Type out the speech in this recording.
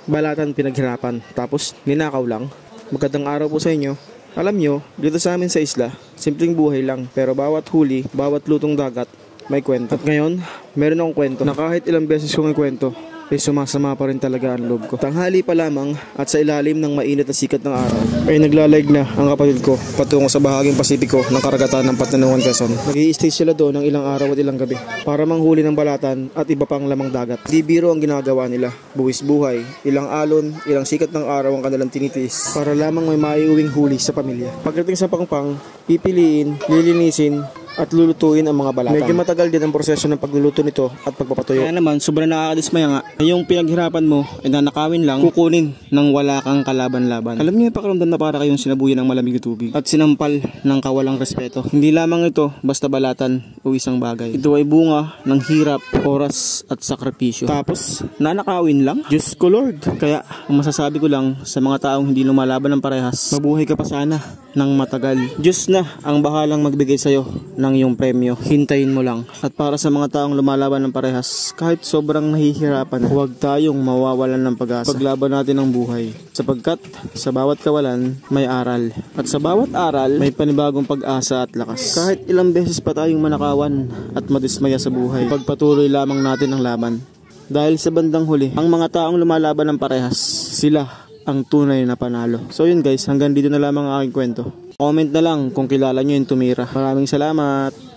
balatan pinaghirapan, tapos ninakaw lang. Magandang araw po sa inyo. Alam nyo, dito sa amin sa isla, simpleng buhay lang, pero bawat huli, bawat lutong dagat, may kwento. At ngayon, meron akong kwento na kahit ilang beses kong ikwento, ay sumasama pa rin talaga ang loob ko. Tanghali pa lamang at sa ilalim ng mainit na sikat ng araw ay naglalayag na ang kapatid ko patungo sa bahaging Pasipiko ng karagatan ng Patanungan, Quezon. Nag-i-stay sila doon ng ilang araw at ilang gabi para manghuli ng balatan at iba pang lamang dagat. Di biro ang ginagawa nila. Buwis buhay, ilang alon, ilang sikat ng araw ang kanilang tinitiis para lamang may maiuwing huli sa pamilya. Pagdating sa pangpang, pipiliin, lilinisin, at lulutuin ang mga balatan. Medyo matagal din ang proseso ng pagluluto nito at pagpapatuyo. Kaya naman, sobrang nakakadismaya nga. Yung pinaghirapan mo, ay nanakawin lang, kukunin nang wala kang kalaban-laban. Alam niyo yung pakiramdam na para kayong sinabuyan ng malamig na tubig at sinampal ng kawalang respeto. Hindi lamang ito basta balatan o isang bagay. Ito ay bunga ng hirap, oras at sakripisyo. Tapos, nanakawin lang? Diyos ko Lord. Kaya, ang masasabi ko lang sa mga taong hindi lumalaban ng parehas, mabuhay ka pa sana ng matagal. Diyos na ang bahalang magbigay sa'yo ng iyong premyo. Hintayin mo lang. At para sa mga taong lumalaban ng parehas, kahit sobrang nahihirapan, huwag tayong mawawalan ng pag-asa. Paglaban natin ang buhay. Sapagkat sa bawat kawalan, may aral. At sa bawat aral, may panibagong pag-asa at lakas. Kahit ilang beses pa tayong manakawan at madismaya sa buhay, pagpatuloy lamang natin ang laban. Dahil sa bandang huli, ang mga taong lumalaban ng parehas, sila ang tunay na panalo. So yun guys, hanggang dito na lamang ang aking kwento. Comment na lang kung kilala nyo yung tumira. Maraming salamat!